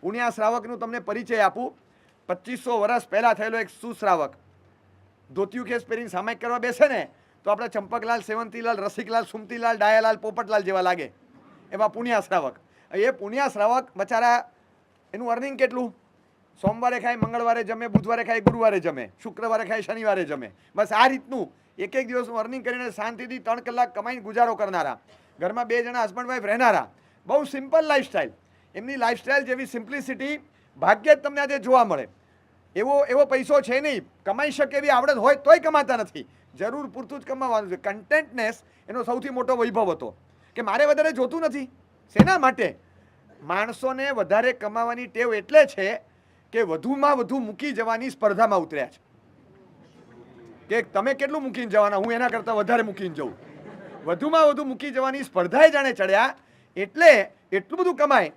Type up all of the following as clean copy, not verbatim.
પુણ્યા શ્રાવકનું તમને પરિચય આપું. 2500 વર્ષ પહેલાં થયેલો એક સુશ્રાવક ધોતિયું ખેસ પહેરીને સામાયિક કરવા બેસે ને તો આપણે ચંપકલાલ, સેવંતીલાલ, રસિકલાલ, સુમતીલાલ, ડાયાલાલ, પોપટલાલ જેવા લાગે એવા પુણ્યા શ્રાવક. એ પુણ્યા શ્રાવક બચારા એનું અર્નિંગ કેટલું? સોમવારે ખાય, મંગળવારે જમે, બુધવારે ખાય, ગુરુવારે જમે, શુક્રવારે ખાય, શનિવારે જમે. બસ આ રીતનું એક એક દિવસનું અર્નિંગ કરીને શાંતિથી 3 કલાક કમાઈને ગુજારો કરનારા, ઘરમાં 2 જણા હસબન્ડ વાઈફ રહેનારા, બહુ સિમ્પલ લાઈફસ્ટાઈલ. એમની લાઈફસ્ટાઈલ જેવી સિમ્પ્લિસિટી ભાગ્યે જ તમને આજે જોવા મળે. એવો પૈસો છે નહીં, કમાઈ શકે એવી આવડત હોય તોય કમાતા નથી. જરૂર પૂરતું જ કમાવાનું છે. કન્ટેન્ટનેસ એનો સૌથી મોટો વૈભવ હતો કે મારે વધારે જોતું નથી. શેના માટે? માણસોને વધારે કમાવાની ટેવ એટલે છે કે વધુમાં વધુ મૂકી જવાની સ્પર્ધામાં ઉતર્યા છે કે તમે કેટલું મૂકીને જવાના, હું એના કરતાં વધારે મૂકીને જઉં. વધુમાં વધુ મૂકી જવાની સ્પર્ધાએ જાણે ચડ્યા એટલે એટલું બધું કમાય.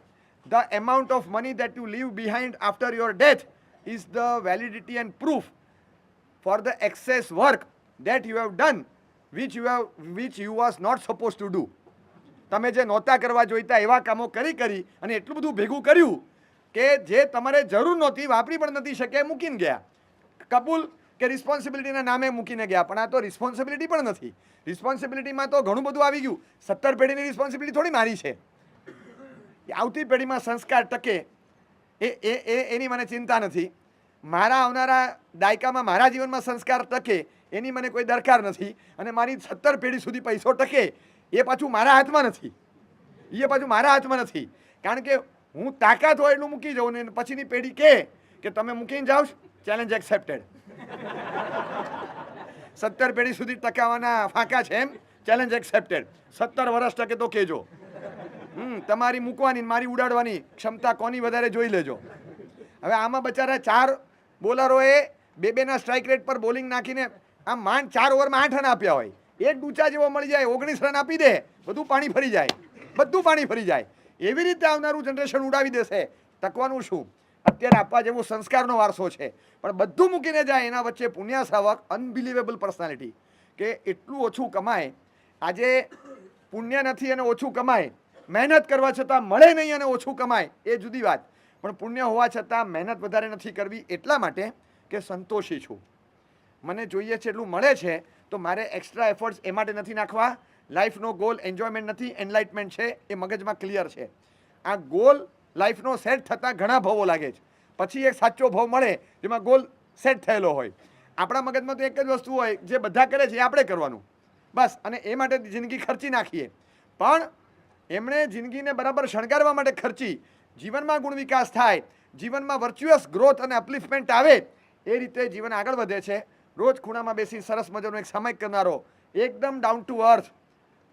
The amount of money that you leave behind after your death is the validity and proof for the excess work that you have done which you was not supposed to do. તમે જે નહોતા કરવા જોઈતા એવા કામો કરી અને એટલું બધું ભેગું કર્યું કે જે તમારે જરૂર નહોતી, વાપરી પણ નથી શકે, મૂકીને ગયા. કબૂલ કે રિસ્પોન્સિબિલિટીના નામે મૂકીને ગયા, પણ આ તો રિસ્પોન્સિબિલિટી પણ નથી. રિસ્પોન્સિબિલિટીમાં તો ઘણું બધું આવી ગયું. 17 પેઢીની રિસ્પોન્સિબિલિટી થોડી મારી છે. આવતી પેઢીમાં સંસ્કાર ટકે એની મને ચિંતા નથી. મારા આવનારા દાયકામાં મારા જીવનમાં સંસ્કાર ટકે એની મને કોઈ દરકાર નથી. અને મારી 17 પેઢી સુધી પૈસો ટકે એ પાછું મારા હાથમાં નથી. કારણ કે હું તાકાત હોય એટલું મૂકી જાઉં ને પછીની પેઢી કે તમે મૂકીને જાઓ, ચેલેન્જ એક્સેપ્ટેડ. 17 પેઢી સુધી ટકાવવાના ફાંકા છે એમ, ચેલેન્જ એક્સેપ્ટેડ. 17 વર્ષ ટકે તો કહેજો. તમારી મૂકવાની મારી ઉડાડવાની ક્ષમતા કોની વધારે જોઈ લેજો. હવે આમાં બચારા 4 બોલરોએ 2-2ના સ્ટ્રાઇક રેટ પર બોલિંગ નાખીને આમ માંડ 4 ઓવરમાં 8 રન આપ્યા હોય. એક ડૂચા જેવો મળી જાય, 19 રન આપી દે, બધું પાણી ફરી જાય. એવી રીતે આવનારું જનરેશન ઉડાવી દેશે. તકવાનું શું? અત્યારે આપવા જેવો સંસ્કારનો વારસો છે, પણ બધું મૂકીને જાય. એના વચ્ચે પુણ્યા શ્રાવક અનબિલિવેબલ પર્સનાલિટી કે એટલું ઓછું કમાય. આજે પુણ્ય નથી અને ઓછું કમાય, મહેનત કરવા છતાં મળે નહીં અને ઓછું કમાય એ જુદી વાત. પણ પુણ્ય હોવા છતાં મહેનત વધારે નથી કરવી એટલા માટે કે સંતોષી છું. મને જોઈએ છે એટલું મળે છે તો મારે એક્સ્ટ્રા એફર્ટ્સ એ માટે નથી નાખવા. લાઈફનો ગોલ એન્જોયમેન્ટ નથી, એનલાઇટમેન્ટ છે. એ મગજમાં ક્લિયર છે. આ ગોલ લાઈફનો સેટ થતાં ઘણા ભાવો લાગે છે, પછી એક સાચો ભાવ મળે જેમાં ગોલ સેટ થયેલો હોય. આપણા મગજમાં તો એક જ વસ્તુ હોય, જે બધા કરે છે એ આપણે કરવાનું બસ, અને એ માટે જિંદગી ખર્ચી નાખીએ. પણ એમણે જિંદગીને બરાબર શણગારવા માટે ખર્ચી, જીવનમાં ગુણ વિકાસ થાય, જીવનમાં વર્ચ્યુઅસ ગ્રોથ અને અપલિફમેન્ટ આવે, એ રીતે જીવન આગળ વધે છે. રોજ ખૂણામાં બેસી સરસ મજાનો એક સામાયિક કરનારો, એકદમ down to earth,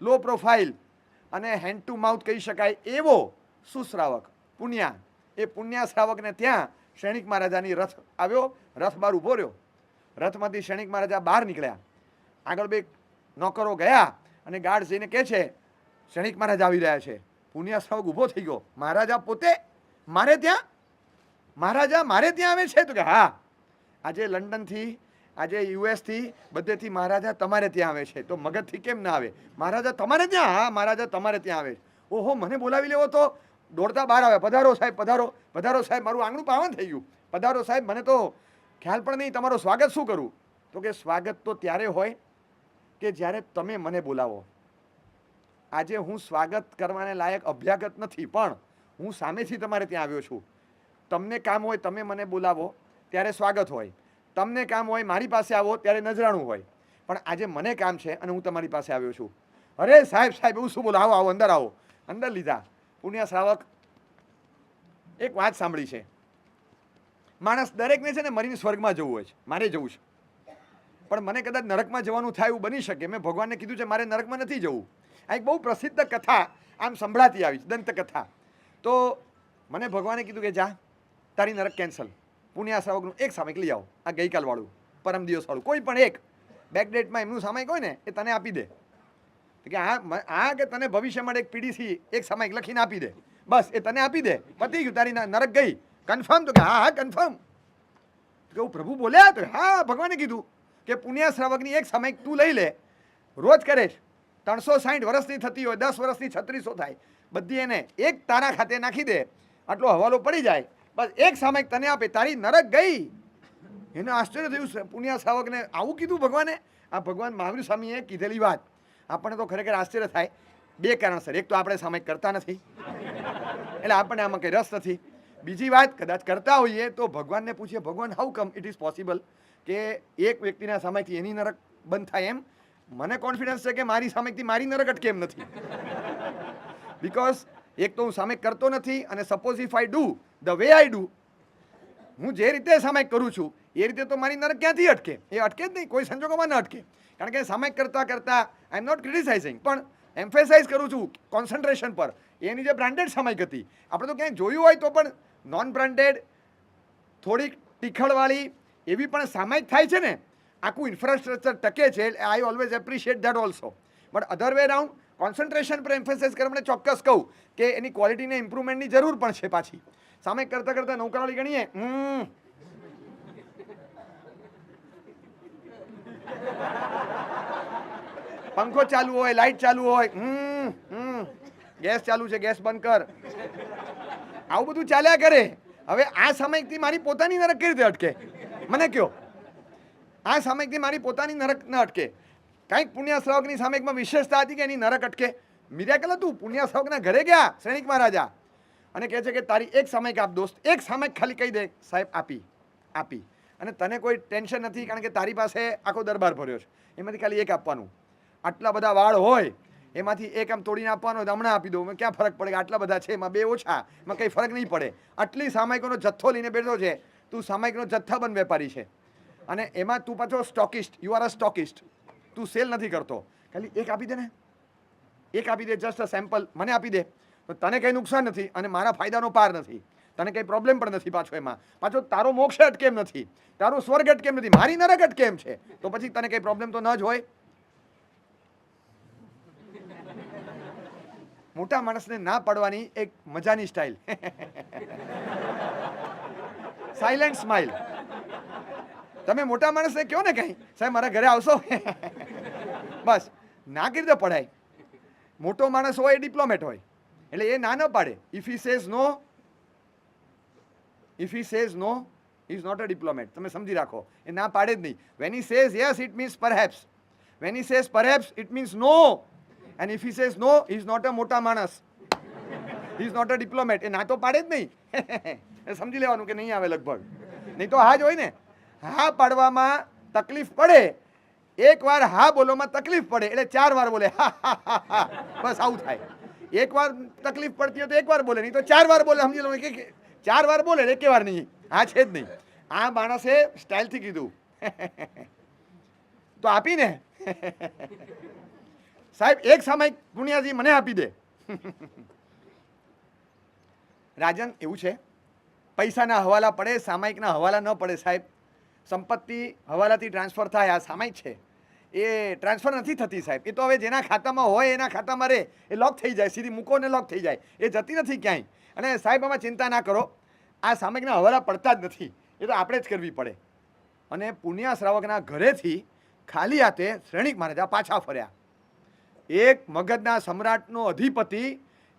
low profile અને હેન્ડ ટુ માઉથ કહી શકાય એવો સુશ્રાવક પુણ્યા. એ પુણ્યા શ્રાવકને ત્યાં સૈનિક મહારાજાની રથ આવ્યો. રથ બહાર ઊભો રહ્યો. રથમાંથી સૈનિક મહારાજા બહાર નીકળ્યા. આગળ 2 નોકરો ગયા અને ગાર્ડ જઈને કહે છે સૈનિક મહારાજ આવી રહ્યા છે. પુણ્યા શ્રાવક ઊભો થઈ ગયો. મહારાજા પોતે મારે ત્યાં આવે છે? તો કે હા, આજે લંડનથી, આજે યુએસથી, બધેથી મહારાજા તમારે ત્યાં આવે છે. તો મગજથી કેમ ના આવે? મહારાજા તમારે ત્યાં? હા, મહારાજા તમારે ત્યાં આવે. ઓહો, મને બોલાવી લેવો તો દોડતા બહાર આવે. પધારો સાહેબ, પધારો સાહેબ. મારું આંગણું પાવન થઈ ગયું. પધારો સાહેબ, મને તો ખ્યાલ પણ નહીં, તમારું સ્વાગત શું કરું? તો કે સ્વાગત તો ત્યારે હોય કે જ્યારે તમે મને બોલાવો. આજે હું સ્વાગત કરવાને લાયક અભ્યાગત નથી, પણ હું સામેથી તમારે ત્યાં આવ્યો છું. તમને કામ હોય તમે મને બોલાવો ત્યારે સ્વાગત હોય, તમને કામ હોય મારી પાસે આવો ત્યારે નજરાણું હોય. પણ આજે મને કામ છે અને હું તમારી પાસે આવ્યો છું. અરે સાહેબ એવું શું બોલો? આવો અંદર આવો. અંદર લીધા. પુણ્યા શ્રાવક એક વાત સાંભળી છે, માણસ દરેકને છે ને મરીને સ્વર્ગમાં જવું હોય છે. મારે જવું છે, પણ મને કદાચ નરકમાં જવાનું થાય એવું બની શકે. મેં ભગવાનને કીધું છે મારે નરકમાં નથી જવું. આ એક બહુ પ્રસિદ્ધ કથા આમ સંભળાતી આવી છે, દંતકથા. તો મને ભગવાને કીધું કે જા, તારી નરક કેન્સલ. પુણ્યા શ્રાવકનું એક સામાયિક લઈ આવો, આ ગઈકાલવાળું, પરમ દિવસવાળું, કોઈ પણ એક બેકડેટમાં એમનું સામાયિક હોય ને એ તને આપી દે. કે આ કે તને ભવિષ્ય માટે એક પીડીથી એક સામાયિક લખીને આપી દે, બસ એ તને આપી દે, પતી ગયું, તારી નરક ગઈ. કન્ફર્મ? તો કે હા કન્ફર્મ. તો હું પ્રભુ બોલ્યા? તો હા, ભગવાને કીધું કે પુણ્યા શ્રાવકની એક સામાયિક તું લઈ લે, રોજ કરે છે, 360 વર્ષની થતી હોય, 10 વર્ષની 3600 થાય, બધી એને એક તારા ખાતે નાખી દે આટલો હવાલો પડી જાય, બસ એક સામાયિક તને આપે, તારી નરક ગઈ. એને આશ્ચર્ય થયું પુણ્યા શ્રાવકને, આવું કીધું ભગવાને? આ ભગવાન મહાવીર સ્વામીએ કીધેલી વાત આપણને તો ખરેખર આશ્ચર્ય થાય. બે કારણસર, એક તો આપણે સામાયિક કરતા નથી એટલે આપણને આમાં કંઈ રસ નથી. બીજી વાત, કદાચ કરતા હોઈએ તો ભગવાનને પૂછીએ, ભગવાન how come it is possible કે એક વ્યક્તિના સામાયિકથી એની નરક બંધ થાય? એમ મને કોન્ફિડન્સ છે કે મારી સામાયિકથી મારી નરક અટકે એમ નથી. બિકોઝ એક તો હું સામાયિક કરતો નથી, અને suppose if I do the way I do, હું જે રીતે સામાયિક કરું છું એ રીતે તો મારી નરક ક્યાંથી અટકે? એ અટકે જ નહીં, કોઈ સંજોગોમાં ન અટકે. કારણ કે સામાયિક કરતાં કરતાં આઈ એમ નોટ ક્રિટિસાઇઝિંગ, પણ એમ્ફેસાઇઝ કરું છું કોન્સન્ટ્રેશન પર. એની જે બ્રાન્ડેડ સામાયિક હતી, આપણે તો ક્યાંય જોયું હોય તો પણ નોન બ્રાન્ડેડ, થોડીક ટીખળવાળી એવી પણ સામાયિક થાય છે ને, આખું ઇન્ફ્રાસ્ટ્રક્ચર ટકે છે. I always appreciate that also. But other way round concentration પર એમ્ફેસાઇઝ કરવા મને ચોક્કસ કહું કે એની ક્વોલિટીને ઇમ્પ્રુવમેન્ટની જરૂર પણ છે. પાછી સામાયિક કરતાં કરતાં નૌકાવાળી ગણીએ, પંખો ચાલુ હોય, લાઈટ ચાલુ હોય, ગેસ ચાલુ છે, ગેસ બંધ કર, આવું બધું ચાલ્યા કરે. હવે આ સામાયિકથી મારી પોતાની નરક કેવી રીતે અટકે? મને કયો, આ સામાયિકથી મારી પોતાની નરક ન અટકે? કાંઈક પુણ્ય શ્રાવકની સામાયિકમાં વિશેષતા હતી કે એની નરક અટકે? મિરાકલ હતું. પુણ્ય શ્રાવકના ઘરે ગયા શ્રેણિક મહારાજા અને કહે છે કે તારી એક સામાયિક આપ દોસ્ત, એક સામાયિક ખાલી કહી દે. સાહેબ આપી. અને તને કોઈ ટેન્શન નથી, કારણ કે તારી પાસે આખો દરબાર ભર્યો છે, એમાંથી ખાલી એક આપવાનું. આટલા બધા વાળ હોય એમાંથી એક આમ તોડીને આપવાનો હોય તો હમણાં આપી દઉં, ક્યાં ફરક પડે? આટલા બધા છે, એમાં બે ઓછા, એમાં કંઈ ફરક નહીં પડે. આટલી સામાયિકોનો જથ્થો લઈને બેઠો છે તું, સામાયિકનો જથ્થાબંધ વેપારી છે, અને એમાં તું પાછો stockist, you are a stockist. તું સેલ નથી કરતો, ખાલી એક આપી દે ને, એક આપી દે, જસ્ટ અ સેમ્પલ મને આપી દે, તો તને કંઈ નુકસાન નથી અને મારા ફાયદાનો પાર નથી, તને કંઈ પ્રોબ્લેમ પણ નથી. પાછો તારો મોક્ષ અટકે એમ નથી, તારો સ્વર્ગ અટકે એમ નથી, મારી નરક અટકે એમ છે, તો પછી તને કંઈ પ્રોબ્લેમ તો ન જ હોય. મોટા માણસને ના પાડવાની એક મજાની સ્ટાઇલ, સાયલેન્ટ સ્માઇલ. તમે મોટા માણસને કહો ને કંઈ, સાહેબ મારા ઘરે આવશો, બસ ના કરી દે પડાય. મોટો માણસ હોય, ડિપ્લોમેટ હોય, એટલે એ ના ન પાડે. If he says no is not a diplomat. તમે સમજી રાખો, એ ના પાડે જ નહીં. When he says yes it means perhaps, when he says perhaps it means no, and if he says no is not a મોટા માણસ, ઇઝ નોટ અ ડિપ્લોમેટ. એ ના તો પાડે જ નહીં. એ સમજી લેવાનું કે નહીં આવે લગભગ, નહીં તો હા જ હોય ને. હા પાડવામાં તકલીફ પડે, એક વાર હા બોલવામાં તકલીફ પડે એટલે 4 વાર બોલે, હા, બસ આવું થાય. એક વાર તકલીફ પડતી હોય તો 1 વાર બોલે, નહીં તો 4 વાર બોલે. સમજી લો કે 4 વાર બોલે, 1 વાર નહીં. હા છે જ નહીં. આ માણસે સ્ટાઇલથી કીધું તો આપીને, સાહેબ એક સામાયિક પુણ્યાજી મને આપી દે. રાજન એવું છે, પૈસાના હવાલા પડે, સામાયિકના હવાલા ન પડે. સાહેબ સંપત્તિ હવાલાથી ટ્રાન્સફર થાય, આ સામાયિક છે એ ટ્રાન્સફર નથી થતી. સાહેબ એ તો હવે જેના ખાતામાં હોય એના ખાતામાં રહે, એ લોક થઈ જાય, સીધી મૂકો ને લોક થઈ જાય, એ જતી નથી ક્યાંય. અને સાહેબ આમાં ચિંતા ના કરો, આ સામાયિકના હવાલા પડતા જ નથી, એ તો આપણે જ કરવી પડે. અને પુણ્ય શ્રાવકના ઘરેથી ખાલી હાથે શ્રેણિક મહારાજા પાછા ફર્યા. એક મગધના સમ્રાટનો અધિપતિ,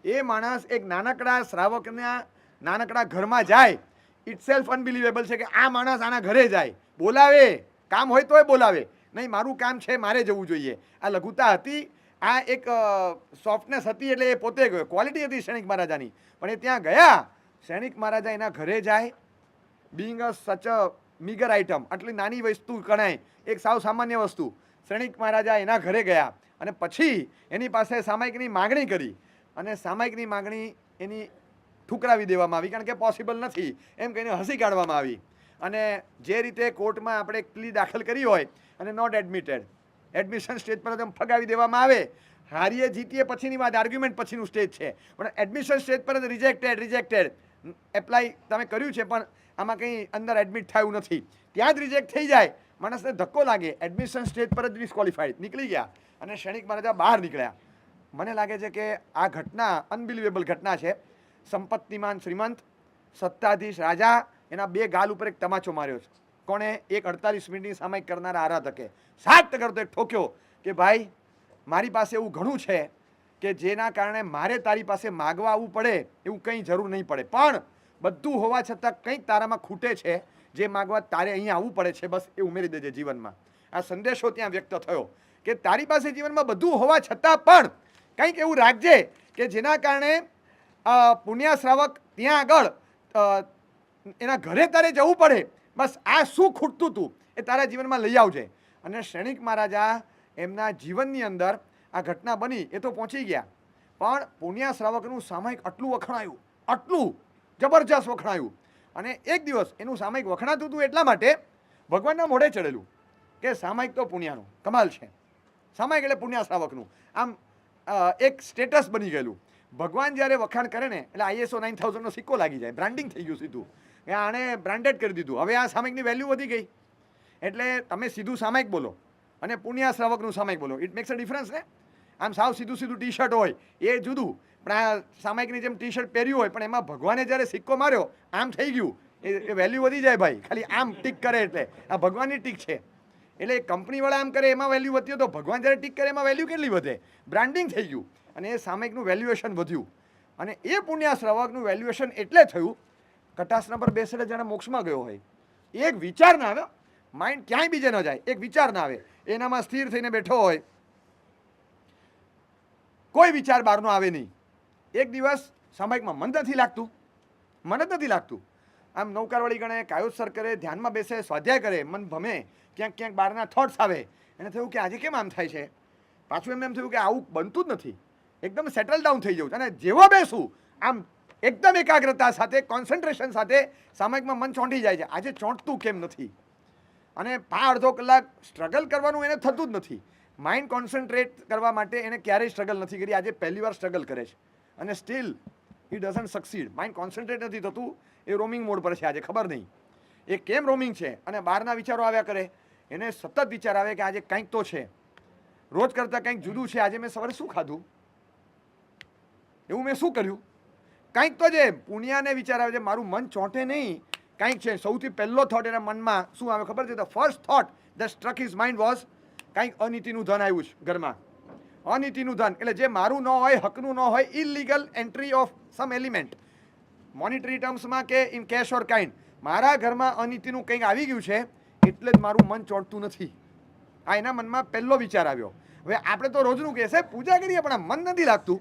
એ માણસ એક નાનકડા શ્રાવકના નાનકડા ઘરમાં જાય, ઇટ સેલ્ફ અનબિલિવેબલ છે કે આ માણસ આના ઘરે જાય, બોલાવે, કામ હોય તોય બોલાવે, નહીં મારું કામ છે મારે જવું જોઈએ. આ લઘુતા હતી, આ એક સોફ્ટનેસ હતી, એટલે એ પોતે ગયો. ક્વોલિટી હતી શ્રેણિક મહારાજાની, પણ એ ત્યાં ગયા. શ્રેણિક મહારાજા એના ઘરે જાય, બિંગ અ સચ અ મીગર આઇટમ, આટલી નાની વસ્તુ ગણાય, એક સાવ સામાન્ય વસ્તુ. શ્રેણિક મહારાજા એના ઘરે ગયા અને પછી એની પાસે સામાયિકની માગણી કરી, અને સામાયિકની માગણી એની ઠુકરાવી દેવામાં આવી, કારણ કે પોસિબલ નથી એમ કહીને હસી કાઢવામાં આવી. અને જે રીતે કોર્ટમાં આપણે પ્લી દાખલ કરી હોય અને નોટ એડમિટેડ, એડમિશન સ્ટેજ પર જ ફગાવી દેવામાં આવે. હારીએ જીતીએ પછીની વાત, આર્ગ્યુમેન્ટ પછીનું સ્ટેજ છે, પણ એડમિશન સ્ટેજ પર જ રિજેક્ટેડ એપ્લાય તમે કર્યું છે પણ આમાં કંઈ અંદર એડમિટ થયું નથી, ત્યાં જ રિજેક્ટ થઈ જાય. માણસને ધક્કો લાગે, એડમિશન સ્ટેજ પર જ ડિસ્ક્વોલિફાઈડ નીકળી ગયા અને શ્રેણિક મહારાજા બહાર નીકળ્યા. મને લાગે છે કે આ ઘટના અનબિલિવેબલ ઘટના છે. સંપત્તિમાન શ્રીમંત સત્તાધીશ રાજા, એના 2 ગાલ ઉપર એક તમાચો માર્યો છે. કોણે? એક 48 મિનિટની સામાયિક કરનારા આરાધકે 7 કરતો એક ઠોક્યો કે ભાઈ મારી પાસે એવું ઘણું છે કે જેના કારણે મારે તારી પાસે માગવા આવવું પડે એવું કંઈ જરૂર નહીં પડે, પણ બધું હોવા છતાં કંઈક તારામાં ખૂટે છે જે માગવા તારે અહીંયા આવવું પડે છે, બસ એ ઉમેરી દેજે જીવનમાં. આ સંદેશો ત્યાં વ્યક્ત થયો કે તારી પાસે જીવનમાં બધું હોવા છતાં પણ કંઈક એવું રાખજે કે જેના કારણે પુણ્ય શ્રાવક ત્યાં આગળ એના ઘરે તારે જવું પડે, બસ આ શું ખૂટતું હતું એ તારા જીવનમાં લઈ આવજે. અને શ્રેણિક મહારાજા એમના જીવનની અંદર આ ઘટના બની એ તો પહોંચી ગયા, પણ પુણ્ય શ્રાવકનું સામાયિક આટલું વખણાયું, આટલું જબરજસ્ત વખણાયું. અને એક દિવસ એનું સામાયિક વખણાતું હતું એટલા માટે ભગવાનના મોઢે ચડેલું કે સામાયિક તો પુણ્યનું કમાલ છે. સામાયિક એટલે પુણ્ય શ્રાવકનું આમ એક સ્ટેટસ બની ગયેલું. ભગવાન જ્યારે વખાણ કરે ને એટલે ISO 9000નો સિક્કો લાગી જાય, બ્રાન્ડિંગ થઈ ગયું સીધું, આણે બ્રાન્ડેડ કરી દીધું. હવે આ સામાયિકની વેલ્યુ વધી ગઈ, એટલે તમે સીધું સામાયિક બોલો અને પુણ્ય શ્રાવકનું સામાયિક બોલો, ઇટ મેક્સ અ ડિફરન્સ ને. આમ સાવ સીધું સીધું ટી શર્ટ હોય એ જુદું, પણ આ સામાયિકની જેમ ટી શર્ટ પહેર્યું હોય પણ એમાં ભગવાને જ્યારે સિક્કો માર્યો આમ થઈ ગયું, એ વેલ્યુ વધી જાય ભાઈ. ખાલી આમ ટીક કરે એટલે આ ભગવાનની ટીક છે, એટલે કંપનીવાળા આમ કરે એમાં વેલ્યુ વધ્યો, તો ભગવાન જ્યારે ટીક કરે એમાં વેલ્યુ કેટલી વધે, બ્રાન્ડિંગ થઈ ગયું અને એ સામાયિકનું વેલ્યુએશન વધ્યું. અને એ પુણ્ય શ્રાવકનું વેલ્યુએશન એટલે થયું કટાસના પર બેસે જાણે મોક્ષમાં ગયો હોય. એક વિચાર ના આવે, માઇન્ડ ક્યાંય બીજે ન જાય, એક વિચાર ના આવે, એનામાં સ્થિર થઈને બેઠો હોય, કોઈ વિચાર બહારનો આવે નહીં. એક દિવસ સામાયિકમાં મન નથી લાગતું, મન જ નથી લાગતું. આમ નૌકારવાળી ગણે, કાયોત્સર કરે, ધ્યાનમાં બેસે, સ્વાધ્યાય કરે, મન ભમે, ક્યાંક ક્યાંક બહારના થોટ્સ આવે. એને થયું કે આજે કેમ આમ થાય છે, પાછું એમ થયું કે આવું બનતું જ નથી, એકદમ સેટલ ડાઉન થઈ જવું. અને જેવો બેસું આમ એકદમ એકાગ્રતા સાથે, કોન્સન્ટ્રેશન સાથે સામાયિકમાં મન ચોંટી જાય છે. આજે ચોંટતું કેમ નથી? અને અડધો કલાક સ્ટ્રગલ કરવાનું એને થતું જ નથી. માઇન્ડ કોન્સન્ટ્રેટ કરવા માટે એને ક્યારેય સ્ટ્રગલ નથી કરી, આજે પહેલી વાર સ્ટ્રગલ કરે છે અને steel he doesn't succeed. Mind concentrate નથી થતું, એ રોમિંગ મોડ પર છે. આજે ખબર નહીં એ કેમ રોમિંગ છે, અને બહારના વિચારો આવ્યા કરે, એને સતત વિચાર આવે કે આજે કંઈક તો છે, રોજ કરતાં કંઈક જુદું છે. આજે મેં સવારે શું ખાધું, એવું મેં શું કર્યું, કંઈક તો છે. પુણ્યને વિચાર આવે છે, મારું મન ચોંટે નહીં, કંઈક છે. સૌથી પહેલો થોટ એના મનમાં શું આવે ખબર છે? The first thought the struck his mind was કંઈક અનીતિનું ધન આવ્યું છે ઘરમાં, અનીતિનું ધન. એટલે જે મારું ન હોય, હકનું ન હોય, illegal entry of some element, monetary ટર્મ્સમાં કે ઇન કેશ ઓર કાઇન્ડ, મારા ઘરમાં અનીતિનું કંઈક આવી ગયું છે, એટલે જ મારું મન ચોંટતું નથી. આ એના મનમાં પહેલો વિચાર આવ્યો. હવે આપણે તો રોજનું કહેશે પૂજા કરીએ પણ આ મન નથી લાગતું,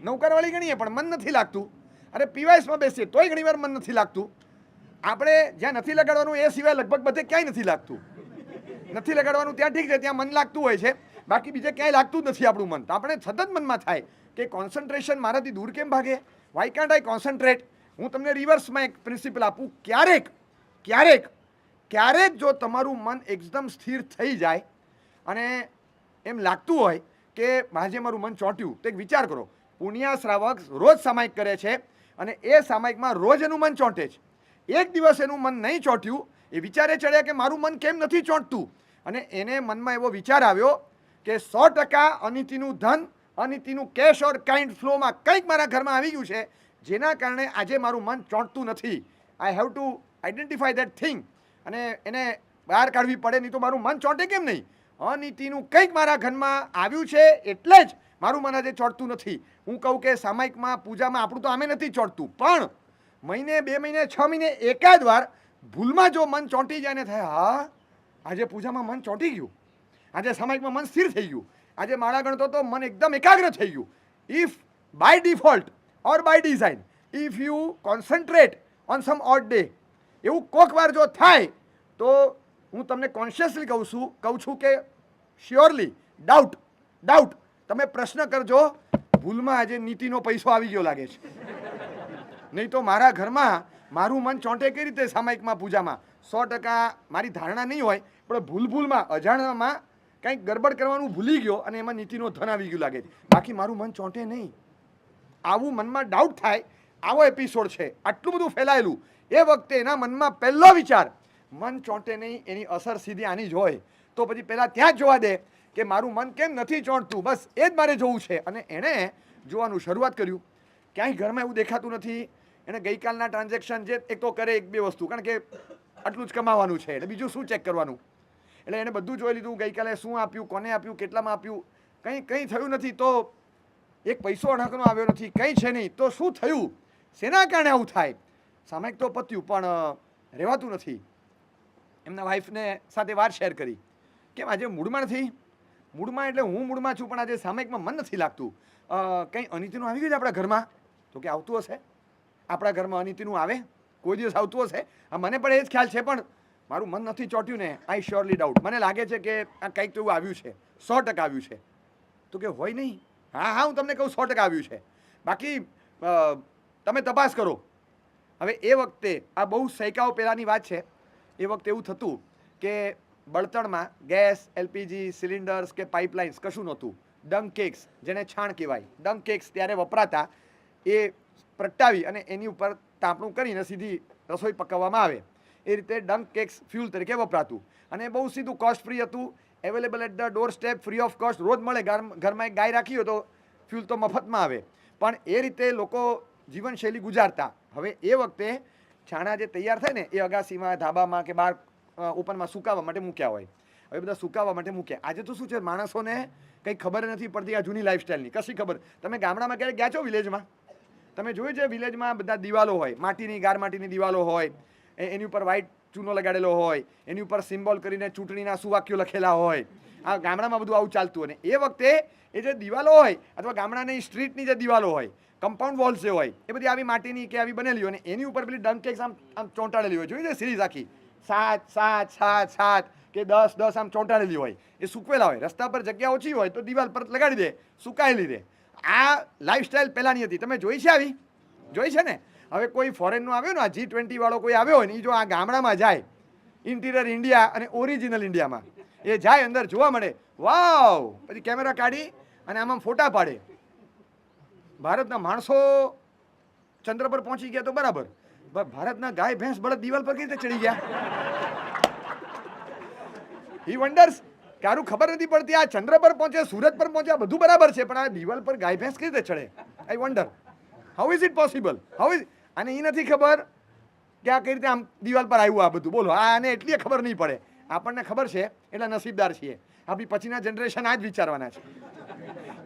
નૌકરવાળી ગણીએ પણ મન નથી લાગતું, અરે પીવાયસમાં બેસીએ તોય ઘણી વાર મન નથી લાગતું. આપણે જ્યાં નથી લગાડવાનું એ સિવાય લગભગ બધે ક્યાંય નથી લાગતું. નથી લગાડવાનું ત્યાં ઠીક છે, ત્યાં મન લાગતું હોય છે, બાકી બીજે ક્યાંય લાગતું જ નથી આપણું મન. તો આપણે સતત મનમાં થાય કે કોન્સન્ટ્રેશન મારાથી દૂર કેમ ભાગે, વાય કાન્ટ આઈ કોન્સન્ટ્રેટ. હું તમને રિવર્સમાં એક પ્રિન્સિપલ આપું. ક્યારેક ક્યારેક ક્યારેક જો તમારું મન એકદમ સ્થિર થઈ જાય અને એમ લાગતું હોય કે આજે મારું મન ચોંટ્યું, તો એક વિચાર કરો. પુણ્ય શ્રાવક રોજ સામાયિક કરે છે અને એ સામાયિકમાં રોજ એનું મન ચોંટે છે. એક દિવસ એનું મન નહીં ચોંટ્યું, એ વિચારે ચડ્યા કે મારું મન કેમ નથી ચોંટતું, અને એને મનમાં એવો વિચાર આવ્યો કે 100% અનિતિનું ધન, અનિતિનું કેશ ઓર કાઇન્ડ ફ્લોમાં કંઈક મારા ઘરમાં આવી ગયું છે, જેના કારણે આજે મારું મન ચોંટતું નથી. I have to identify that thing, અને એને બહાર કાઢવી પડે, નહીં તો મારું મન ચોંટે કેમ નહીં. અનીતિનું કંઈક મારા ઘરમાં આવ્યું છે એટલે જ મારું મન આજે ચોંટતું નથી. હું કહું કે સામાયિકમાં, પૂજામાં આપણું તો આમે નથી ચોંટતું, પણ મહિને, 2 મહિને, 6 મહિને એકાદ વાર ભૂલમાં જો મન ચોંટી જાય ને થાય, હા આજે પૂજામાં મન ચોંટી ગયું, આજે સામાયિકમાં મન સ્થિર થઈ ગયું, આજે માળા ગણતો તો મન એકદમ એકાગ્ર થઈ ગયું. If by default or by design, if you concentrate on some odd day, એવું કોક વાર જો થાય તો હું તમને કોન્શિયસલી કહું છું કે શ્યોરલી ડાઉટ તમે પ્રશ્ન કરજો, ભૂલમાં આજે નીતિનો પૈસો આવી ગયો લાગે છે, નહીં તો મારા ઘરમાં મારું મન ચોંટે કઈ રીતે સામાયિકમાં, પૂજામાં. 100% મારી ધારણા નહીં હોય, પણ ભૂલમાં, અજાણવામાં કંઈક ગડબડ કરવાનું ભૂલી ગયો અને એમાં નીતિનો ધન આવી ગયું લાગે છે, બાકી મારું મન ચોંટે નહીં. આવું મનમાં ડાઉટ થાય, આવો એપિસોડ છે, આટલું બધું ફેલાયેલું. એ વખતે એના મનમાં પહેલો વિચાર મન ચોંટે નહીં, એની અસર સીધી આની જ હોય. તો પછી પહેલાં ત્યાં જ જોવા દે કે મારું મન કેમ નથી ચોંટતું, બસ એ જ મારે જોવું છે. અને એણે જોવાનું શરૂઆત કર્યું. ક્યાંય ઘરમાં એવું દેખાતું નથી. એને ગઈકાલના ટ્રાન્ઝેક્શન જે એક તો કરે, 1-2 વસ્તુ, કારણ કે આટલું જ કમાવાનું છે એટલે બીજું શું ચેક કરવાનું, એટલે એને બધું જોઈ લીધું. ગઈકાલે શું આપ્યું, કોને આપ્યું, કેટલામાં આપ્યું, કંઈ થયું નથી. તો એક પૈસો અણકનો આવ્યો નથી, કંઈ છે નહીં, તો શું થયું, શેના કારણે આવું થાય? સામાયિક તો પત્યું પણ રહેવાતું નથી. એમના વાઈફને સાથે વાત શેર કરી, કેમ આજે મૂડમાં નથી? મૂડમાં એટલે હું મૂડમાં છું, પણ આજે સામાયિકમાં મન નથી લાગતું. કંઈ અનિતિનું આવી ગયું છે આપણા ઘરમાં? તો કે આવતું હશે, આપણા ઘરમાં અનિતિનું આવે, કોઈ દિવસ આવતું હશે. મને પણ એ જ ખ્યાલ છે, પણ મારું મન નથી ચોટ્યું ને. આઈ શ્યોરલી ડાઉટ, મને લાગે છે કે આ કંઈક તો એવું આવ્યું છે, 100% આવ્યું છે. તો કે હોય નહીં. હા, હું તમને કહું 100% આવ્યું છે, બાકી તમે તપાસ કરો. હવે એ વખતે આ બહુ સૈકાઓ પહેલાંની વાત છે. એ વખતે એવું થતું કે બળતણમાં ગેસ, એલપીજી સિલિન્ડર્સ કે પાઇપલાઇન્સ કશું નહોતું. ડંગ કેક્સ, જેને છાણ કહેવાય, ડંગ કેક્સ ત્યારે વપરાતા. એ પ્રગટાવી અને એની ઉપર તાપણું કરીને સીધી રસોઈ પકાવવામાં આવે. એ રીતે ડંગ કેક્સ ફ્યુલ તરીકે વપરાતું અને બહુ સીધું, કોસ્ટ ફ્રી હતું, available at the doorstep, free of cost. રોજ મળે. ઘરમાં એક ગાય રાખી હોય તો ફ્યુલ તો મફતમાં આવે. પણ એ રીતે લોકો જીવનશૈલી ગુજારતા. હવે એ વખતે છાણા જે તૈયાર થાય ને, એ અગાસીમાં, ધાબામાં કે બહાર ઓપનમાં સુકાવવા માટે મૂક્યા હોય. હવે બધા સુકાવવા માટે મૂક્યા. આજે તો શું છે, માણસોને કંઈ ખબર નથી પડતી આ જૂની લાઈફસ્ટાઈલની, કશી ખબર. તમે ગામડામાં ક્યારેક ગયા છો વિલેજમાં? તમે જોયું છે વિલેજમાં બધા દિવાલો હોય, માટીની, ગાર માટીની દિવાલો હોય, એની ઉપર વ્હાઈટ ચૂનો લગાડેલો હોય, એની ઉપર સિમ્બોલ કરીને ચૂંટણીના સુવાક્યો લખેલા હોય. આ ગામડામાં બધું આવું ચાલતું. અને એ વખતે એ જે દિવાલો હોય, અથવા ગામડાની સ્ટ્રીટની જે દિવાલો હોય, કમ્પાઉન્ડ વોલ્સ જે હોય, એ બધી આવી માટીની કે આવી બનેલી હોય, અને એની ઉપર પેલી ડંગ કેક્સ આમ ચોંટાડેલી હોય. જોઈ છે સિરીઝ આખી, 7 7 7 7 કે 10 10 આમ ચોંટાડેલી હોય. એ સૂકવેલા હોય. રસ્તા પર જગ્યા ઓછી હોય તો દિવાલ પર લગાડી દે, સુકાયેલી દે. આ લાઈફસ્ટાઈલ પહેલાંની હતી. તમે જોઈ છે આવી? જોઈ છે ને? હવે કોઈ ફોરેનનો આવ્યો ને, આ G20 વાળો કોઈ આવ્યો હોય ને, એ જો આ ગામડામાં જાય, ઇન્ટિરિયર ઇન્ડિયા અને ઓરિજિનલ ઇન્ડિયામાં એ જાય, અંદર જોવા મળે, વાવ, પછી કેમેરા કાઢી અને આમાં ફોટા પાડે. ભારતના માણસો ચંદ્ર પર પહોંચી ગયા તો બરાબર, ભારતના ગાય ભેંસ બળદ દિવાલ પર કઈ રીતે ચડી ગયા? હી વન્ડર્સ. કારું ખબર નથી પડતી. આ ચંદ્ર પર પહોંચે, સુરત પર પહોંચે, બધું બરાબર છે, પણ આ દિવાલ પર ગાય ભેંસ કઈ રીતે ચડે? I wonder how is it possible? How is? અને એ નથી ખબર કે આ કઈ રીતે આમ દિવાલ પર આવ્યું આ બધું. બોલો, આને એટલી ખબર નહીં પડે. આપણને ખબર છે એટલે નસીબદાર છીએ. આપણી પછીના જનરેશન આ જ વિચારવાના છે.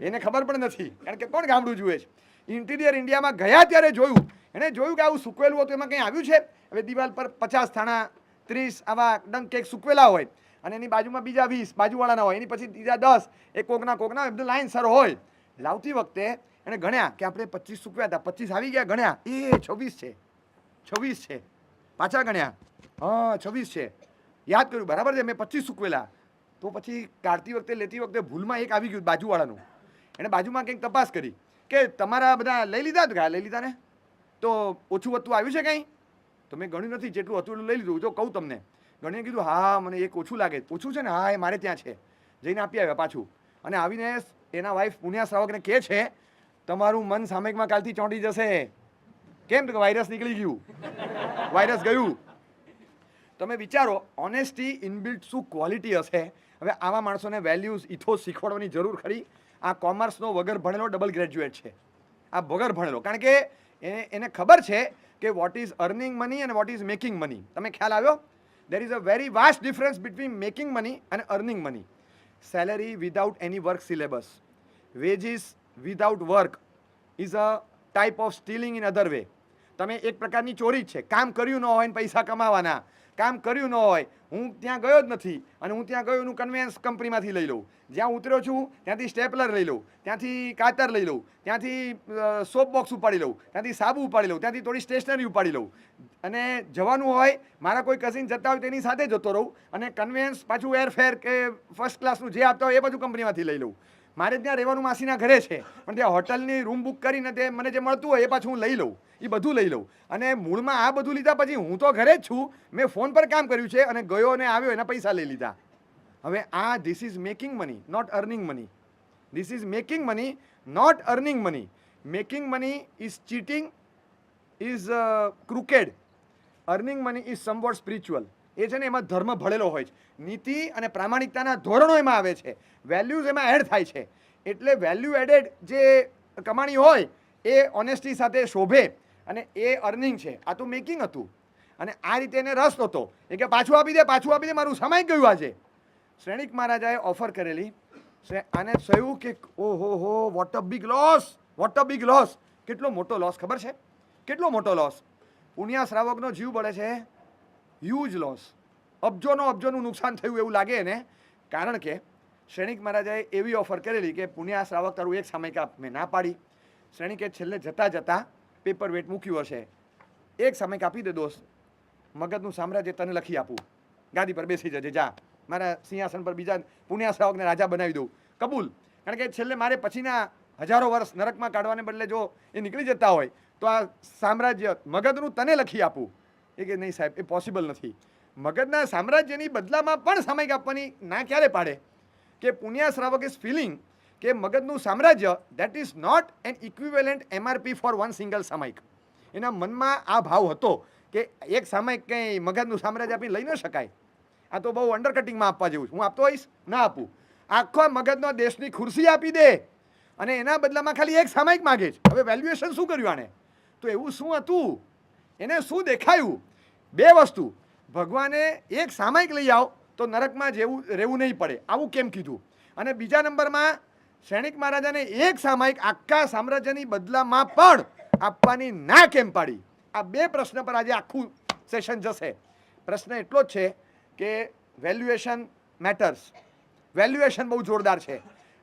એને ખબર પણ નથી, કારણ કે કોણ ગામડું જુએ છે. ઇન્ટિરિયર ઇન્ડિયામાં ગયા ત્યારે જોયું, એણે જોયું કે આવું સૂકવેલું હતું, એમાં કંઈ આવ્યું છે? હવે દિવાલ પર 50 થાણા, 30 આવા ડંગ કેક સૂકવેલા હોય, અને એની બાજુમાં બીજા 20 બાજુવાળાના હોય, એની પછી બીજા 10, એ કોકના બધું લાઈન સર હોય. લાવતી વખતે એને ગણ્યા કે આપણે 25 સૂકવ્યા હતા, 25 આવી ગયા, ગણ્યા, એ 26 છે, 26 છે. પાછા ગણ્યા, હા 26 છે. યાદ કર્યું, બરાબર છે, મેં 25 સૂકવેલા. તો પછી કાઢતી વખતે, લેતી વખતે ભૂલમાં એક આવી ગયું બાજુવાળાનું. એને બાજુમાં કંઈક તપાસ કરી કે તમારા બધા લઈ લીધા? તો લઈ લીધા ને. તો ઓછું વધતું આવ્યું છે કંઈ? તો મેં ગણ્યું નથી, જેટલું હતું એટલું લઈ લીધું. જો કહું તમને, ગણીને કીધું, હા મને એક ઓછું લાગે. ઓછું છે ને? હા, એ મારે ત્યાં છે. જઈને આપી આવ્યા પાછું. અને આવીને એના વાઈફ પુણ્યા શ્રાવકને કહે છે, તમારું મન સામયિકમાં કાલથી ચોંટી જશે. કેમ? તો વાયરસ નીકળી ગયું, વાયરસ ગયું. તમે વિચારો, ઓનેસ્ટી ઇનબિલ્ટ શું ક્વોલિટી હશે. હવે આવા માણસોને વેલ્યુઝ, ઇથોસ શીખવાડવાની જરૂર ખરી? આ કોમર્સનો વગર ભણેલો ડબલ ગ્રેજ્યુએટ છે. આ વગર ભણેલો, કારણ કે એને ખબર છે કે વોટ ઇઝ અર્નિંગ મની અને વોટ ઇઝ મેકિંગ મની. તમે ખ્યાલ આવ્યો? there is a very vast difference between making money and earning money. Salary without any work syllabus, wages without work is a type of stealing in other way. તમે એક પ્રકારની ચોરી જ છે. કામ કર્યું ન હોય ને પૈસા કમાવાના. કામ કર્યું ન હોય, હું ત્યાં ગયો જ નથી, અને હું ત્યાં ગયો એનું કન્વેન્સ કંપનીમાંથી લઈ લઉં. જ્યાં ઉતર્યો છું ત્યાંથી સ્ટેપલર લઈ લઉં, ત્યાંથી કાતર લઈ લઉં, ત્યાંથી સોપ બોક્સ ઉપાડી લઉં, ત્યાંથી સાબુ ઉપાડી લઉં, ત્યાંથી થોડી સ્ટેશનરી ઉપાડી લઉં, અને જવાનું હોય, મારા કોઈ કઝિન જતા હોય તેની સાથે જતો રહું, અને કન્વેન્સ પાછું એરફેર કે ફર્સ્ટ ક્લાસનું જે આપતા હોય એ બધું કંપનીમાંથી લઈ લઉં. મારે ત્યાં રહેવાનું માસીના ઘરે છે, પણ ત્યાં હોટલની રૂમ બુક કરીને તે મને જે મળતું હોય એ પાછું હું લઈ લઉં, એ બધું લઈ લઉં. અને મૂળમાં આ બધું લીધા પછી હું તો ઘરે જ છું, મેં ફોન પર કામ કર્યું છે, અને ગયો અને આવ્યો એના પૈસા લઈ લીધા. હવે આ this is making money, not earning money. This is making money, not earning money. Making money is cheating, is crooked. Earning money is somewhat spiritual. એ છે ને, એમાં ધર્મ ભળેલો હોય છે. નીતિ અને પ્રામાણિકતાના ધોરણો એમાં આવે છે, વેલ્યુઝ એમાં એડ થાય છે. એટલે વેલ્યુ એડેડ જે કમાણી હોય એ ઓનેસ્ટી સાથે શોભે, અને એ અર્નિંગ છે. આ તો મેકિંગ હતું, અને આ રીતે એને રસ નહોતો. એ કે પાછું આપી દે, પાછું આપી દે, મારું સમય ગયું આજે. શ્રેણિક મહારાજાએ ઓફર કરેલી, આને થયું કે ઓહો હો what a big loss, what a big loss. કેટલો મોટો લોસ ખબર છે? કેટલો મોટો લોસ. પુણ્યા શ્રાવકનો જીવ બળે છે, હ્યુજ લોસ. અબજોનું નુકસાન થયું એવું લાગે ને, કારણ કે શ્રેણિક મહારાજાએ એવી ઓફર કરેલી કે પુણ્યા શ્રાવક તારું એક સામયિક આપ. મેં ના પાડી. શ્રેણિકે છેલ્લે જતા પેપર વેટ મૂક્યું હશે, એક સામયિક આપી દે દોસ્ત, મગધનું સામ્રાજ્ય તને લખી આપું, ગાદી પર બેસી જજે, જા મારા સિંહાસન પર બીજા પુણ્યા શ્રાવકને રાજા બનાવી દઉં, કબૂલ. કારણ કે છેલ્લે મારે પછીના હજારો વર્ષ નરકમાં કાઢવાને બદલે જો એ નીકળી જતા હોય તો આ સામ્રાજ્ય મગધનું તને લખી આપું. એ કે નહીં સાહેબ, એ પોસિબલ નથી. મગધના સામ્રાજ્યની બદલામાં પણ સામયિક આપવાની ના ક્યારે પાડે કે પુણ્યા શ્રાવક ઇઝ ફિલિંગ કે મગધનું સામ્રાજ્ય that is not an equivalent MRP for one single સામયિક. એના મનમાં આ ભાવ હતો કે એક સામયિક કંઈ મગધનું સામ્રાજ્ય આપી લઈ ન શકાય. આ તો બહુ અંડરકટિંગમાં આપવા જેવું છે. હું આપતો હોઈશ, ના આપું. આખો મગધનો દેશની ખુરશી આપી દે અને એના બદલામાં ખાલી એક સામયિક માગે છે. હવે વેલ્યુએશન શું કર્યું આને? તો એવું શું હતું? એને શું દેખાયું? બે વસ્તુ. ભગવાને એક સામયિક લઈ આવો તો નરકમાં જેવું રહેવું નહીં પડે, આવું કેમ કીધું? અને બીજા નંબરમાં શ્રેણિક મહારાજાને એક સામયિક આખા સામ્રાજ્યની બદલામાં પણ આપવાની ના કેમ પાડી? આ બે પ્રશ્ન પર આજે આખું સેશન જશે. પ્રશ્ન એટલો જ છે કે વેલ્યુએશન મેટર્સ. વેલ્યુએશન બહુ જોરદાર છે.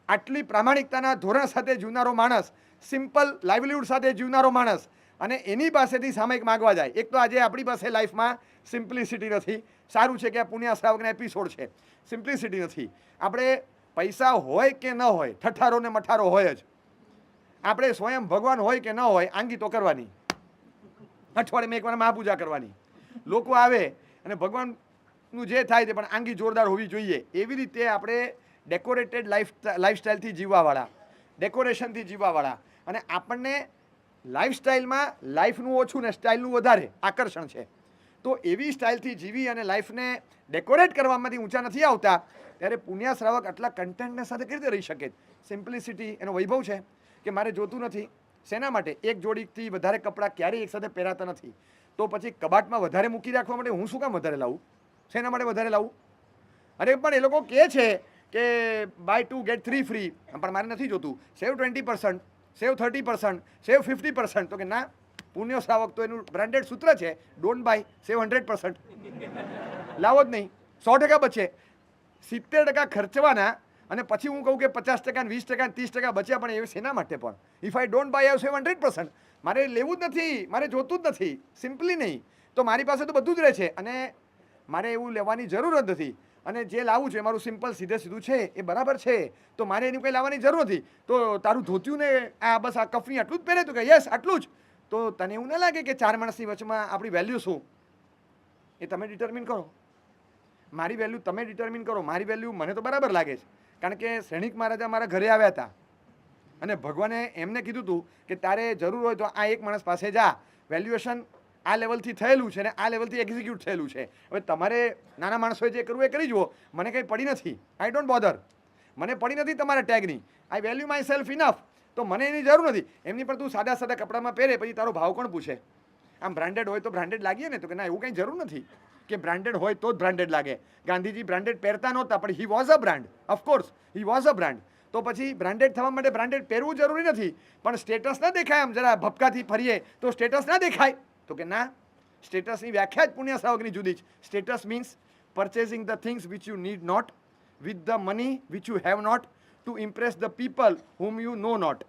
આટલી પ્રામાણિકતાના ધોરણ સાથે જીવનારો માણસ, સિમ્પલ લાઇવલીહુડ સાથે જીવનારો માણસ, અને એની પાસેથી સામયિક માગવા જાય. એક તો આજે આપણી પાસે લાઈફમાં સિમ્પ્લિસિટી નથી. સારું છે કે આ પુણ્યા શ્રાવકના એપિસોડ છે. સિમ્પ્લિસિટી નથી. આપણે પૈસા હોય કે ન હોય, ઠઠારો ને મઠારો હોય જ. આપણે સ્વયં ભગવાન હોય કે ન હોય, આંગી તો કરવાની. અઠવાડિયે એકવાર મહાપૂજા કરવાની. લોકો આવે અને ભગવાનનું જે થાય તે પણ આંગી જોરદાર હોવી જોઈએ. એવી રીતે આપણે ડેકોરેટેડ લાઈફસ્ટાઈલથી જીવવાવાળા, ડેકોરેશનથી જીવવાવાળા, અને આપણને લાઈફસ્ટાઈલમાં લાઈફનું ઓછું ને સ્ટાઇલનું વધારે આકર્ષણ છે. તો એવી સ્ટાઇલથી જીવી અને લાઈફને ડેકોરેટ કરવામાંથી ઊંચા નથી આવતા, ત્યારે પુણ્યા શ્રાવક આટલા કન્ટેન્ટને સાથે કેવી રીતે રહી શકે? સિમ્પ્લિસિટી એનો વૈભવ છે કે મારે જોતું નથી. શેના માટે? એક જોડીથી વધારે કપડાં ક્યારેય એકસાથે પહેરાતા નથી. તો પછી કબાટમાં વધારે મૂકી રાખવા માટે હું શું કામ વધારે લાવું? શેના માટે વધારે લાવું? અરે પણ એ લોકો કહે છે કે બાય 2 get 3 ફ્રી, પણ મારે નથી જોતું. સેવ 20%, સેવ 30%, સેવ 50%. તો કે ના, પુણ્ય શ્રાવક તો એનું બ્રાન્ડેડ સૂત્ર છે, ડોન્ટ બાય, સેવ 100%. લાવો જ નહીં, 100% બચે. 70% ખર્ચવાના અને પછી હું કહું કે 50%, 20%, 30% બચ્યા, પણ એ શેના માટે? પણ ઇફ આઈ ડોન્ટ બાય, આઈ સેવ 100%. મારે લેવું જ નથી, મારે જોતું જ નથી, સિમ્પલી નહીં. તો મારી પાસે તો બધું જ રહે છે અને મારે એવું લેવાની જરૂર જ નથી. અને જે લાવું છે મારું સિમ્પલ સીધે સીધું છે, એ બરાબર છે, તો મારે એની કંઈ લાવવાની જરૂર નથી. તો તારું ધોત્યું ને આ બસ આ કફની આટલું જ પહેરે, તો કે યસ આટલું જ. તો તને એવું ના લાગે કે ચાર માણસની વચમાં આપણી વેલ્યુ શું? એ તમે ડિટર્મિન કરો. મારી વેલ્યુ તમે ડિટર્મિન કરો. મારી વેલ્યુ મને તો બરાબર લાગે છે, કારણ કે શ્રેણિક મહારાજા મારા ઘરે આવ્યા હતા અને ભગવાને એમને કીધું હતું કે તારે જરૂર હોય તો આ એક માણસ પાસે જા, વેલ્યુએશન આ લેવલથી થયેલું છે ને આ લેવલથી એક્ઝિક્યુટ થયેલું છે. હવે તમારે નાના માણસોએ જે કરવું એ કરી જુઓ, મને કંઈ પડી નથી. I don't bother. મને પડી નથી તમારા ટેગની. આઈ વેલ્યુ માય સેલ્ફ ઇનફ. તો મને એની જરૂર નથી. એમની પર તું સાદા સાદા કપડામાં પહેરે, પછી તારો ભાવ કોણ પૂછે? આમ બ્રાન્ડેડ હોય તો બ્રાન્ડેડ લાગીએ ને? તો કે ના, એવું કંઈ જરૂર નથી કે બ્રાન્ડેડ હોય તો જ બ્રાન્ડેડ લાગે. ગાંધીજી બ્રાન્ડેડ પહેરતા નહોતા, પણ he was a brand. Of course he was a brand. તો પછી બ્રાન્ડેડ થવા માટે બ્રાન્ડેડ પહેરવું જરૂરી નથી, પણ સ્ટેટસ ના દેખાય. આમ જરા ભપકાથી ફરીએ તો સ્ટેટસ ના દેખાય? તો કે ના, સ્ટેટસની વ્યાખ્યા જ પુણ્ય શ્રાવકની જુદી છે. Status means purchasing the things which you need not with the money which you have not to impress the people whom you know not.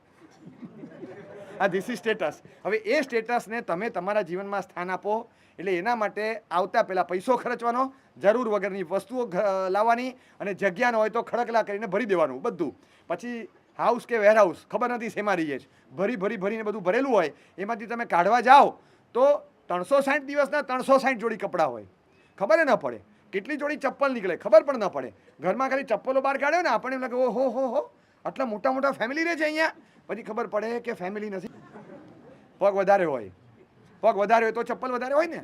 આ ધીસ ઇઝ સ્ટેટસ. હવે એ સ્ટેટસને તમે તમારા જીવનમાં સ્થાન આપો, એટલે એના માટે આવતા પહેલાં પૈસો ખર્ચવાનો, જરૂર વગરની વસ્તુઓ લાવવાની, અને જગ્યા ન હોય તો ખડકલા કરીને ભરી દેવાનું બધું. પછી હાઉસ કે વેરહાઉસ ખબર નથી શેમાં રહીએ છે, ભરીને બધું ભરેલું હોય, એમાંથી તમે કાઢવા જાઓ તો 360 દિવસના 360 જોડી કપડાં હોય, ખબર ન પડે. કેટલી જોડી ચપ્પલ નીકળે ખબર પણ ન પડે. ઘરમાં ખાલી ચપ્પલો બહાર કાઢ્યો ને, આપણને એમ લાગે ઓહો હો, આટલા મોટા મોટા ફેમિલી રહે છે અહીંયા. પછી ખબર પડે કે ફેમિલી નથી. પગ વધારે હોય તો ચપ્પલ વધારે હોય ને.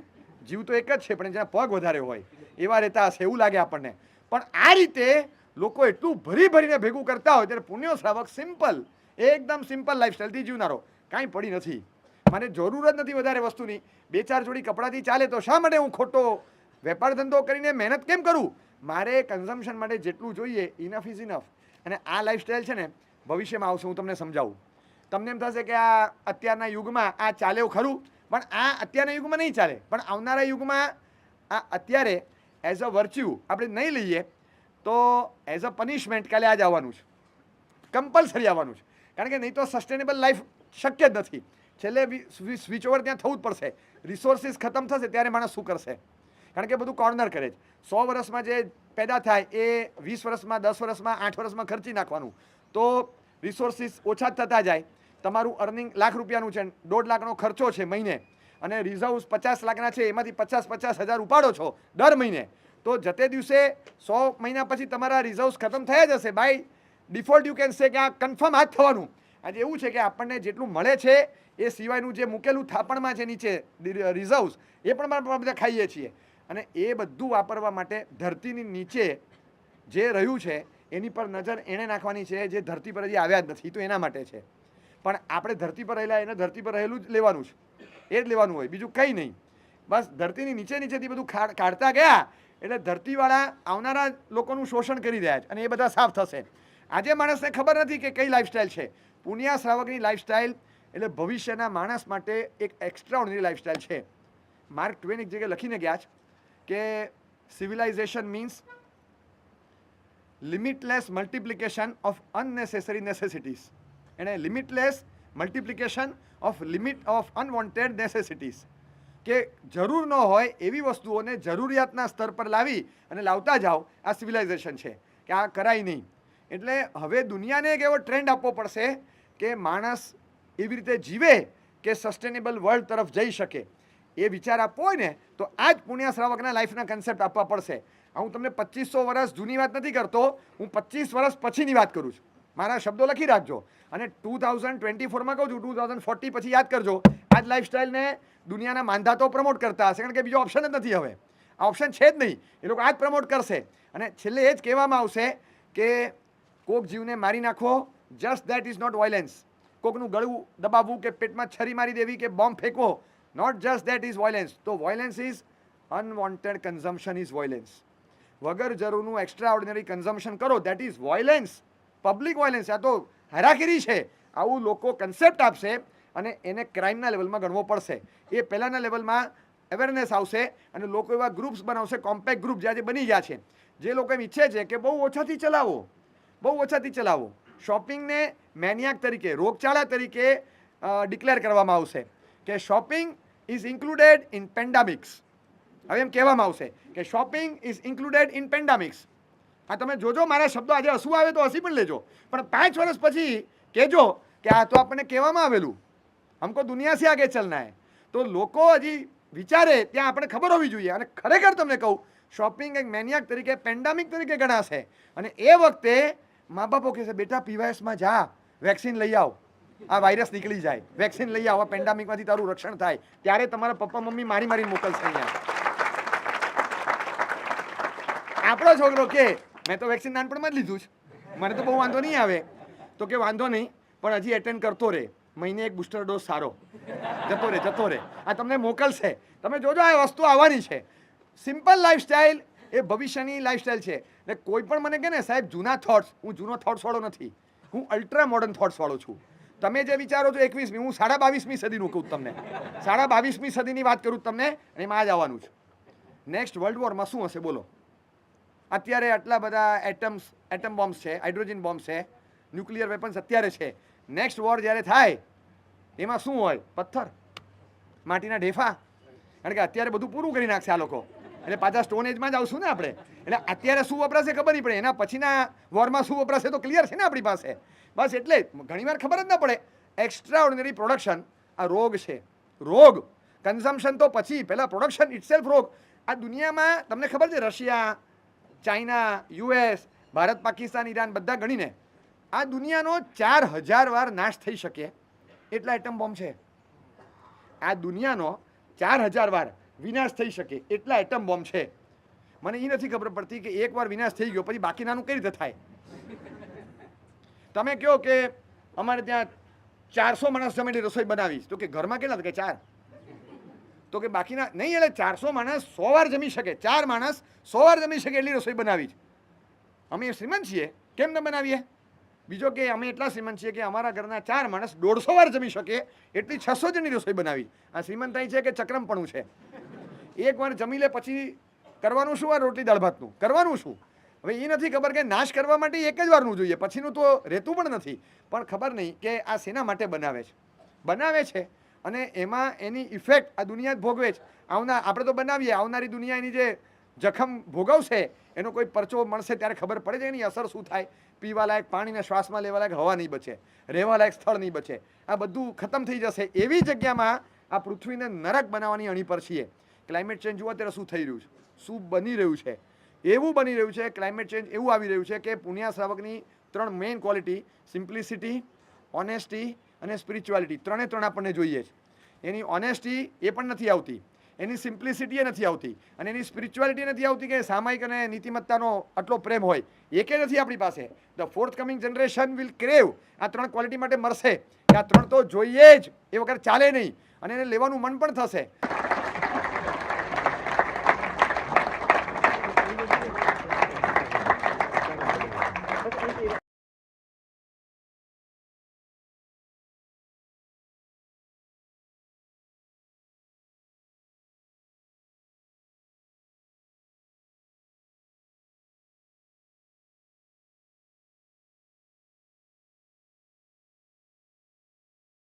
જીવ તો એક જ છે, પણ જ્યાં પગ વધારે હોય એવા રહેતા હશે એવું લાગે આપણને. પણ આ રીતે લોકો એટલું ભરીને ભેગું કરતા હોય ત્યારે પુણ્ય શ્રાવક સિમ્પલ, એકદમ સિમ્પલ લાઈફસ્ટાઈલથી જીવનારો, કાંઈ પડી નથી. મને જરૂર જ નથી વધારે વસ્તુની. 2-4 જોડી કપડાથી ચાલે, તો શા માટે હું ખોટો વેપાર ધંધો કરીને મહેનત કેમ કરું? મારે કન્ઝમ્પશન માટે જેટલું જોઈએ ઇનફ ઇઝ ઇનફ. અને આ લાઈફસ્ટાઈલ છે ને ભવિષ્યમાં આવશે. હું તમને સમજાવું. તમને એમ થશે કે આ અત્યારના યુગમાં આ ચાલે એવું ખરું, પણ આ અત્યારના યુગમાં નહીં ચાલે. પણ આવનારા યુગમાં આ અત્યારે એઝ અ વર્ચ્યુ આપણે નહીં લઈએ તો એઝ અ પનિશમેન્ટ કાલે આ જ આવવાનું છે, કમ્પલસરી આવવાનું છે. કારણ કે નહીં તો સસ્ટેનેબલ લાઈફ શક્ય જ નથી. છેલ્લે સ્વિચ ઓવર ત્યાં થવું જ પડશે. રિસોર્સિસ ખતમ થશે ત્યારે માણસ શું કરશે? કારણ કે બધું કોર્નર કરે છે. 100 વર્ષમાં જે પેદા થાય એ 20 વર્ષમાં, 10 વર્ષમાં, 8 વર્ષમાં ખર્ચી નાખવાનું. તો રિસોર્સિસ ઓછા થતા જાય. તમારું અર્નિંગ લાખ રૂપિયાનું છે, 1.5 લાખનો ખર્ચો છે મહિને, અને રિઝર્વ્સ 50 લાખના છે, એમાંથી 50 હજાર ઉપાડો છો દર મહિને, તો જતે દિવસે 100 મહિના પછી તમારા રિઝર્વ્સ ખતમ થયા જશે. By default you can say કે આ કન્ફર્મ આ જ થવાનું. આજે એવું છે કે આપણને જેટલું મળે છે એ સિવાયનું જે મૂકેલું થાપણમાં છે નીચે રિઝર્વ્સ, એ પણ આપણે બધા ખાઈએ છીએ. અને એ બધું વાપરવા માટે ધરતીની નીચે જે રહ્યું છે એની પર નજર એણે નાખવાની છે જે ધરતી પર હજી આવ્યા જ નથી. તો એના માટે છે. પણ આપણે ધરતી પર રહેલા એને ધરતી પર રહેલું જ લેવાનું છે, એ જ લેવાનું હોય, બીજું કંઈ નહીં. બસ ધરતીની નીચેથી બધું કાઢતા ગયા એટલે ધરતીવાળા આવનારા લોકોનું શોષણ કરી રહ્યા છે, અને એ બધા સાફ થશે. આજે માણસને ખબર નથી કે કઈ લાઈફસ્ટાઈલ છે. પુનિયા શ્રાવકની લાઈફસ્ટાઈલ એટલે ભવિષ્યના માણસ માટે એક એક્સ્ટ્રાઓર્ડિનરી લાઈફસ્ટાઈલ છે. માર્ક ટ્વેન એક જગ્યાએ લખીને ગયા છે કે civilisation means limitless multiplication of unnecessary necessities. એને limitless multiplication of unwanted necessities, કે જરૂર ન હોય એવી વસ્તુઓને જરૂરિયાતના સ્તર પર લાવી અને લાવતા જાઓ. આ સિવિલાઇઝેશન છે કે આ કરાય નહીં. એટલે હવે દુનિયાને એક એવો ટ્રેન્ડ આપવો પડશે કે માણસ એવી રીતે જીવે કે સસ્ટેનેબલ વર્લ્ડ તરફ જઈ શકે. એ વિચાર આપવો હોય ને તો આ જ પુણ્ય શ્રાવકના લાઈફના કન્સેપ્ટ આપવા પડશે. હું તમને 2500 વર્ષ જૂની વાત નથી કરતો, હું 25 વર્ષ પછીની વાત કરું છું. મારા શબ્દો લખી રાખજો. અને 2024માં કહું છું, 2040 પછી યાદ કરજો. આ જ લાઈફસ્ટાઈલને દુનિયાના માંધાતો પ્રમોટ કરતા હશે, કારણ કે બીજો ઓપ્શન જ નથી. હવે આ ઓપ્શન છે જ નહીં. એ લોકો આ જ પ્રમોટ કરશે. અને છેલ્લે એ જ કહેવામાં આવશે કે કોક જીવને મારી નાખો, just that is not violence. કોકનું ગળું દબાવવું કે પેટમાં છરી મારી દેવી કે બોમ્બ ફેંકવો, not just that is violence. તો violence is unwanted consumption is violence. વગર જરૂરનું એક્સ્ટ્રા ઓર્ડિનરી કન્ઝમ્પશન કરો, that is violence. Public violence, આ તો હેરાફેરી છે. આવું લોકો કન્સેપ્ટ આપશે અને એને ક્રાઇમના લેવલમાં ગણવો પડશે. એ પહેલાંના લેવલમાં અવેરનેસ આવશે અને લોકો એવા ગ્રુપ્સ બનાવશે, કોમ્પેક્ટ ગ્રુપ જે આજે બની ગયા છે, જે લોકો એમ ઈચ્છે છે કે બહુ ઓછાથી ચલાવો. શોપિંગને મેનિયાક તરીકે, રોગચાળા તરીકે ડિક્લેર કરવામાં આવશે કે શોપિંગ ઇઝ ઇન્ક્લુડેડ ઇન પેન્ડામિક્સ. હવે એમ કહેવામાં આવશે કે શોપિંગ ઇઝ ઇન્ક્લુડેડ ઇન પેન્ડામિક્સ. આ તમે જોજો, મારા શબ્દો આજે હસવું આવે તો હસી પણ લેજો, પણ 5 વર્ષ પછી કહેજો કે આ તો આપણને કહેવામાં આવેલું, હમકો દુનિયા સે આગે ચલના હે. તો લોકો હજી વિચારે ત્યાં આપણે ખબર હોવી જોઈએ. અને ખરેખર તમને કહું, શોપિંગ એક મેનિયાક તરીકે, પેન્ડામિક તરીકે ગણાશે. અને એ વખતે મા બાપો કહેશે બેટા પીવાયસમાં જા, વેક્સિન લઈ આવ, આ વાયરસ નીકળી જાય, વેક્સિન લઈ આવ, પેન્ડામિકમાંથી તારું રક્ષણ થાય. ત્યારે તમારા પપ્પા મમ્મી મારી મોકલશે અહીંયા. આપણો છોકરો કે મેં તો વેક્સિન નાનપણમાં જ લીધું છે, મને તો બહુ વાંધો નહીં આવે. તો કે વાંધો નહીં, પણ હજી એટેન્ડ કરતો રહે, મહિને એક બુસ્ટર ડોઝ સારો, જતો રહે. આ તમને મોકલશે. તમે જોજો, આ વસ્તુ આવવાની છે. સિમ્પલ લાઈફસ્ટાઈલ એ ભવિષ્યની લાઈફસ્ટાઈલ છે. એટલે કોઈ પણ મને કહે ને સાહેબ જૂના થોટ્સ, હું જૂનો થોટ્સ વાળો નથી, હું અલ્ટ્રા મોડર્ન થોટ્સ વાળો છું. તમે જે વિચારો છો 21મી, હું 22મી સદીનું કહું તમને, 22મી સદીની વાત કરું તમને, અને એમાં જ આવવાનું છે. નેક્સ્ટ વર્લ્ડ વોરમાં શું હશે બોલો? અત્યારે આટલા બધા એટમ બોમ્બ્સ છે, હાઇડ્રોજન બોમ્બ છે, ન્યુક્લિયર વેપન્સ અત્યારે છે. નેક્સ્ટ વોર જ્યારે થાય એમાં શું હોય? પથ્થર, માટીના ઢેફા. કારણ કે અત્યારે બધું પૂરું કરી નાખશે આ લોકો, એટલે પાછા સ્ટોન એજમાં જ આવશું ને આપણે. એટલે અત્યારે શું વપરાશે ખબર નહીં પડે, એના પછીના વોરમાં શું વપરાશે તો ક્લિયર છે ને આપણી પાસે. બસ એટલે ઘણીવાર ખબર જ ના પડે. એક્સ્ટ્રા ઓર્ડિનરી પ્રોડક્શન આ રોગ છે. રોગ કન્ઝમ્પશન તો પછી, પહેલાં પ્રોડક્શન ઇટસેલ્ફ રોગ. આ દુનિયામાં તમને ખબર છે, Russia, China, US, Bharat, Pakistan, Iran બધા ગણીને આ દુનિયાનો 4000 વાર નાશ થઈ શકે એટલા એટમ બોમ્બ છે. આ દુનિયાનો 4000 વાર વિનાશ થઈ શકે એટલા એટમ બોમ્બ છે. મને એ નથી ખબર પડતી કે એકવાર વિનાશ થઈ ગયો પછી બાકીનાનું કઈ રીતે થાય. તમે કહો કે અમારે ત્યાં 400 માણસ જમીને રસોઈ બનાવી, તો કે ઘરમાં કેટલા? કે 4. તો કે બાકીના નહીં, એટલે 400 માણસ 100 વાર જમી શકે, 4 માણસ 100 વાર જમી શકે એટલી રસોઈ બનાવી. અમે શ્રીમંત છીએ કેમ ન બનાવીએ? બીજો કે અમે એટલા શ્રીમંત છીએ કે અમારા ઘરના 4 માણસ 150 વાર જમી શકે એટલી 600 જણની રસોઈ બનાવી. આ શ્રીમંતાઈ છે કે ચક્રમપણું છે? એક વાર જમી લે પછી કરવાનું શું? આ રોટલી દાળ ભાતનું કરવાનું શું? હવે એ નથી ખબર કે નાશ કરવા માટે એક જ વારનું જોઈએ, પછીનું તો રહેતું પણ નથી. પણ ખબર નહીં કે આ શેના માટે બનાવે છે અને એમાં એની ઇફેક્ટ આ દુનિયા જ ભોગવે છે. આપણે તો બનાવીએ, આવનારી દુનિયા એની જે જખમ ભોગવશે એનો કોઈ પરચો મળશે ત્યારે ખબર પડે છે એની અસર શું થાય. પીવા લાયક પાણીને શ્વાસમાં લેવા લાયક હવા નહીં બચે, રહેવા લાયક સ્થળ નહીં બચે, આ બધું ખતમ થઈ જશે. એવી જગ્યામાં આ પૃથ્વીને નરક બનાવવાની અણી પર છીએ. ક્લાઇમેટ ચેન્જ જુઓ અત્યારે શું થઈ રહ્યું છે, શું બની રહ્યું છે. એવું બની રહ્યું છે ક્લાઇમેટ ચેન્જ એવું આવી રહ્યું છે કે પુણ્યા શ્રાવકની 3 મેઇન ક્વોલિટી, સિમ્પ્લિસિટી, ઓનેસ્ટી અને સ્પિરિચ્યુઆલિટી, 3 આપણને જોઈએ છે. એની ઓનેસ્ટી એ પણ નથી આવતી, એની સિમ્પ્લિસિટી એ નથી આવતી અને એની સ્પિરિચ્યુઆલિટી નથી આવતી કે સામાયિક અને નીતિમત્તાનો આટલો પ્રેમ હોય, એ કે નથી આપણી પાસે. The fourth coming generation will crave, આ 3 ક્વોલિટી માટે મરશે કે આ 3 તો જોઈએ જ, એ વગર ચાલે નહીં અને એને લેવાનું મન પણ થશે.